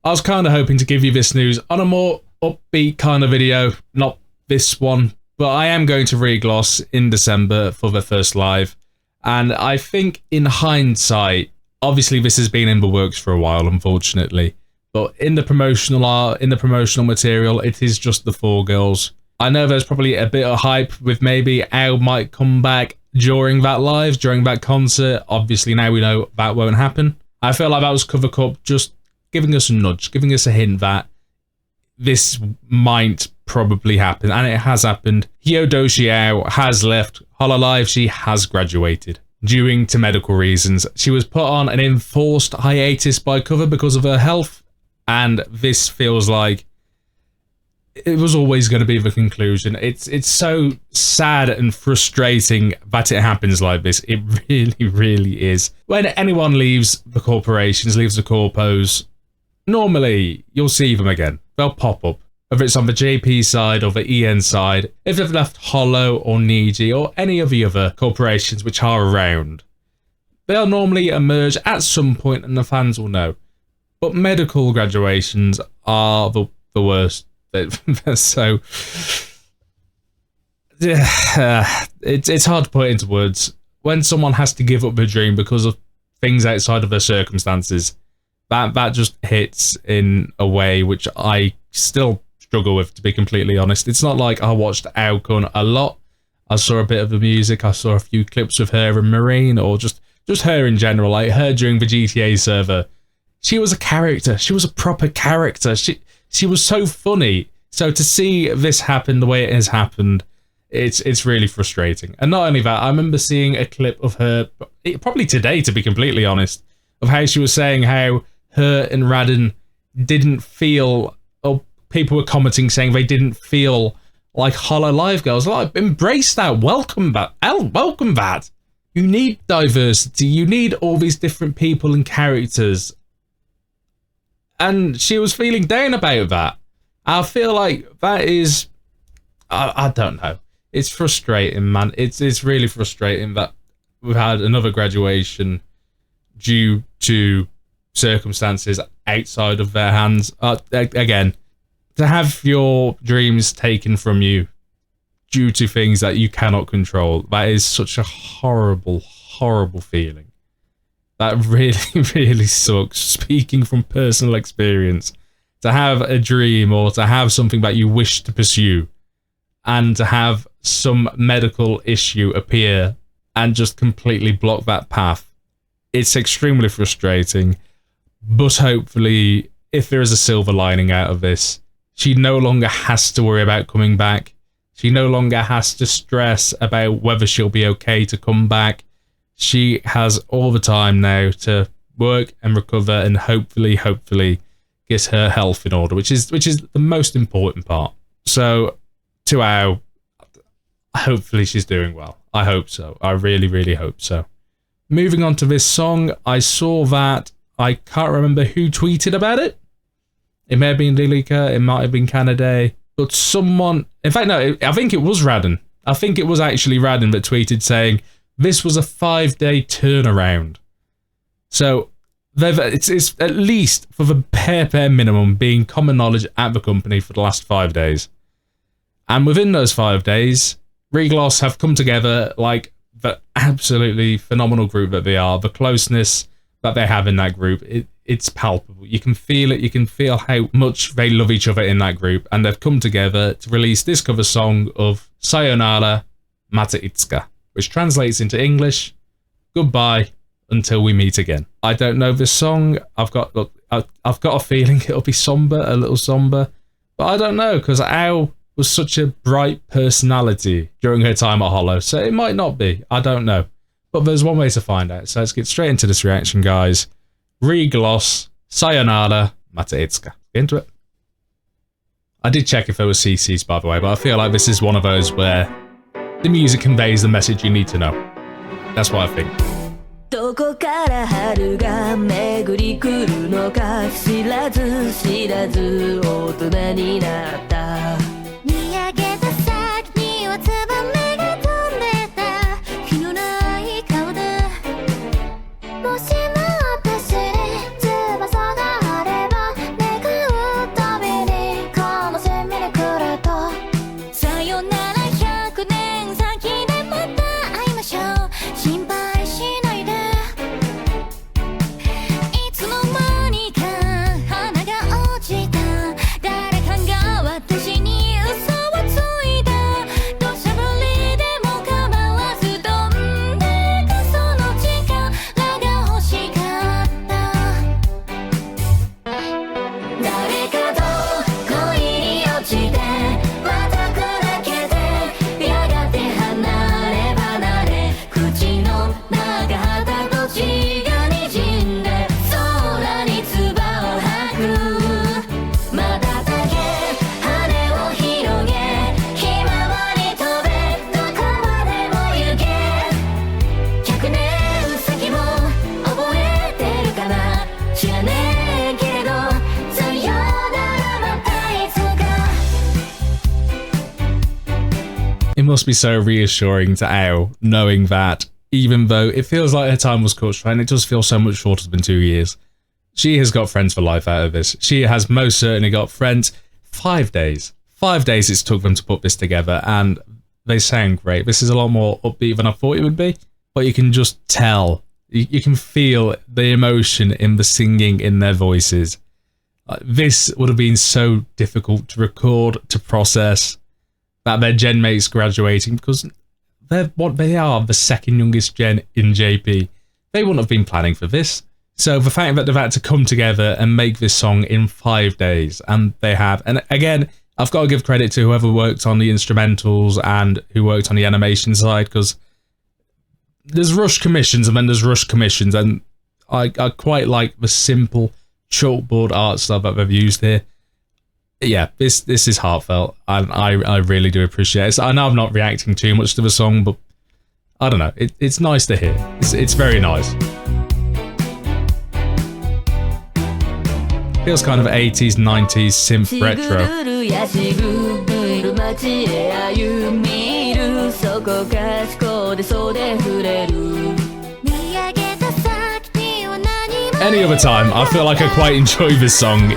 I was kind of hoping to give you this news on a more upbeat kind of video, not this one, but I am going to ReGLOSS in December for the first live, and I think in hindsight, obviously this has been in the works for a while, unfortunately, but in the promotional art, in the promotional material, it is just the 4 girls. I know there's probably a bit of hype with maybe Ao might come back during that live, during that concert. Obviously now we know that won't happen. I feel like that was Cover Cup just giving us a nudge, giving us a hint that this might probably happen, and it has happened. Hiodoshi Ao has left hololive. She has graduated due to medical reasons. She was put on an enforced hiatus by Cover because of her health, and this feels like it was always going to be the conclusion. It's so sad and frustrating that it happens like this. It really, really is. When anyone leaves the corporations, leaves the corpos, normally you'll see them again. They'll pop up, whether it's on the JP side or the EN side. If they've left Holo or Niji or any of the other corporations which are around, they'll normally emerge at some point and the fans will know. But medical graduations are the worst. So it's hard to put into words. When someone has to give up their dream because of things outside of their circumstances, that just hits in a way which I still struggle with, to be completely honest. It's not like I watched Aokun a lot. I saw a bit of the music, I saw a few clips of her and Marine, or just her in general, like her during the GTA server. She was a character. She was a proper character. She was so funny. So to see this happen the way it has happened, it's really frustrating. And not only that, I remember seeing a clip of her, probably today to be completely honest, of how she was saying how her and Raden didn't feel, or people were commenting saying they didn't feel like hololive girls. Like, embrace that, welcome that, welcome that. You need diversity, you need all these different people and characters. And she was feeling down about that. I feel like that is, I don't know. It's frustrating, man. It's really frustrating that we've had another graduation due to circumstances outside of their hands. Again, to have your dreams taken from you due to things that you cannot control, that is such a horrible, horrible feeling. That really, really sucks. Speaking from personal experience, to have a dream or to have something that you wish to pursue and to have some medical issue appear and just completely block that path, it's extremely frustrating. But hopefully, if there is a silver lining out of this, she no longer has to worry about coming back. She no longer has to stress about whether she'll be okay to come back. She has all the time now to work and recover and hopefully get her health in order, which is the most important part. So to Ao, hopefully she's doing well. I hope so. I really, really hope so. Moving on to this song, I saw that, I can't remember who tweeted about it. It may have been ririka, it might have been kanade, but someone, in fact no, I think it was Raden. I think it was actually Raden that tweeted saying, this was a 5-day turnaround. So it's at least for the bare minimum being common knowledge at the company for the last 5 days. And within those 5 days, ReGLOSS have come together like the absolutely phenomenal group that they are. The closeness that they have in that group, it's palpable. You can feel it. You can feel how much they love each other in that group. And they've come together to release this cover song of Sayonara Mata Itsuka, which translates into English, goodbye until we meet again. I don't know this song. I've got a feeling it'll be somber, a little somber, but I don't know, because Ao was such a bright personality during her time at Holo, so it might not be. I don't know, but there's one way to find out. So let's get straight into this reaction, guys. ReGLOSS, Sayonara Mata Itsuka. Get into it. I did check if there were CCs, by the way, but I feel like this is one of those where the music conveys the message you need to know. That's what I think. どこから春が巡り来るのか知らず知らず大人になった見上げた先にはツバメが飛んでた日のない顔でもしも私に翼があれば願 must be so reassuring to Ao, knowing that even though it feels like her time was cut short, and it does feel so much shorter than 2 years, she has got friends for life out of this. She has most certainly got friends. 5 days. 5 days it's took them to put this together, and they sound great. This is a lot more upbeat than I thought it would be, but you can just tell. You can feel the emotion in the singing in their voices. This would have been so difficult to record, to process, that their gen mates graduating, because they are the second youngest gen in JP. They wouldn't have been planning for this. So the fact that they've had to come together and make this song in 5 days, and they have, and again, I've got to give credit to whoever worked on the instrumentals and who worked on the animation side, because there's rush commissions and then there's rush commissions, and I quite like the simple chalkboard art style that they've used here. Yeah, this is heartfelt, and I really do appreciate it. So I know I'm not reacting too much to the song, but I don't know, it's nice to hear. It's very nice. Feels kind of 80s, 90s synth retro. Any other time, I feel like I quite enjoy this song.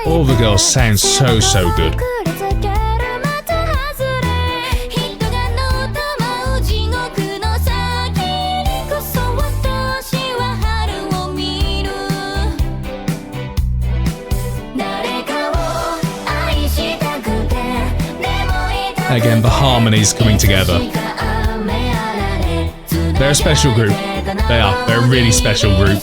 All the girls sound so good. Again, the harmonies coming together. They're a special group. They are. They're a really special group.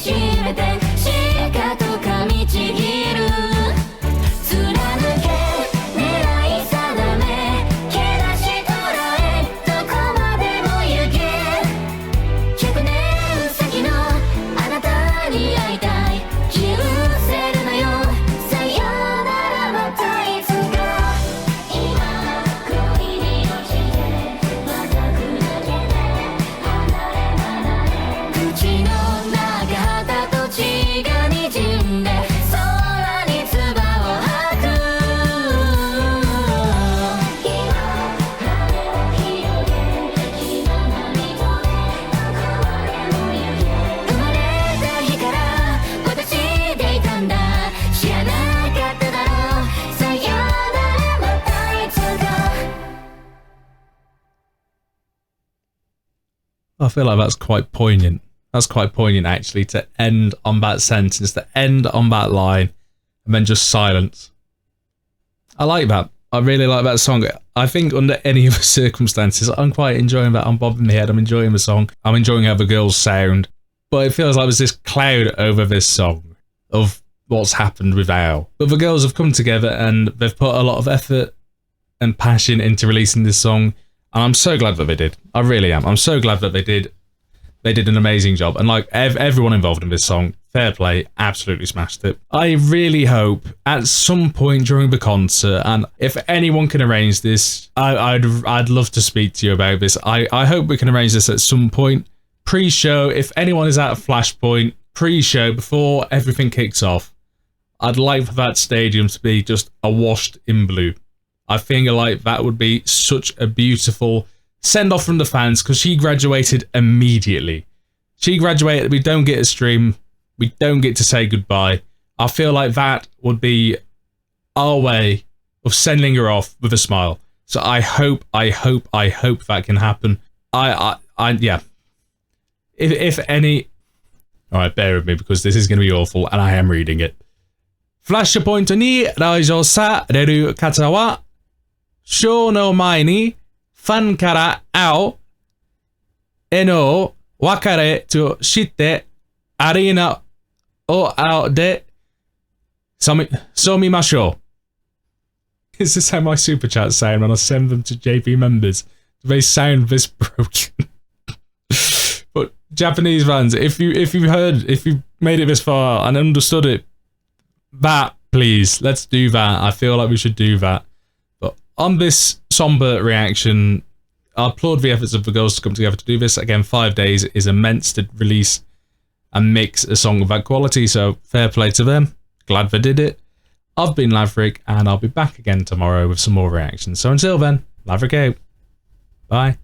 I feel like that's quite poignant. That's quite poignant, actually, to end on that sentence, to end on that line, and then just silence. I like that. I really like that song. I think under any other circumstances, I'm quite enjoying that. I'm bobbing my head. I'm enjoying the song. I'm enjoying how the girls sound. But it feels like there's this cloud over this song of what's happened with Ao. But the girls have come together and they've put a lot of effort and passion into releasing this song. And I'm so glad that they did. I really am. I'm so glad that they did. They did an amazing job. And like everyone involved in this song, fair play, absolutely smashed it. I really hope at some point during the concert, and if anyone can arrange this, I'd love to speak to you about this. I hope we can arrange this at some point. Pre-show, if anyone is at a Flashpoint, pre-show, before everything kicks off, I'd like for that stadium to be just awashed in blue. I think like that would be such a beautiful send-off from the fans, because she graduated immediately. She graduated, we don't get a stream, we don't get to say goodbye. I feel like that would be our way of sending her off with a smile. So I hope that can happen. Yeah. If any... Alright, bear with me, because this is going to be awful, and I am reading it. Flashpoint ni raijo sareru kata wa show no mae ni fan kara ao e no wakare to shite arena o ao de somimashou. This is how my super chats sound when I send them to JP members. They sound this broken. But Japanese fans, if you made it this far and understood it, that please, let's do that. I feel like we should do that. But on this somber reaction, I applaud the efforts of the girls to come together to do this. Again, 5 days is immense to release and mix a song of that quality, so fair play to them. Glad they did it. I've been Laverick, and I'll be back again tomorrow with some more reactions. So until then, Laverick out. Bye.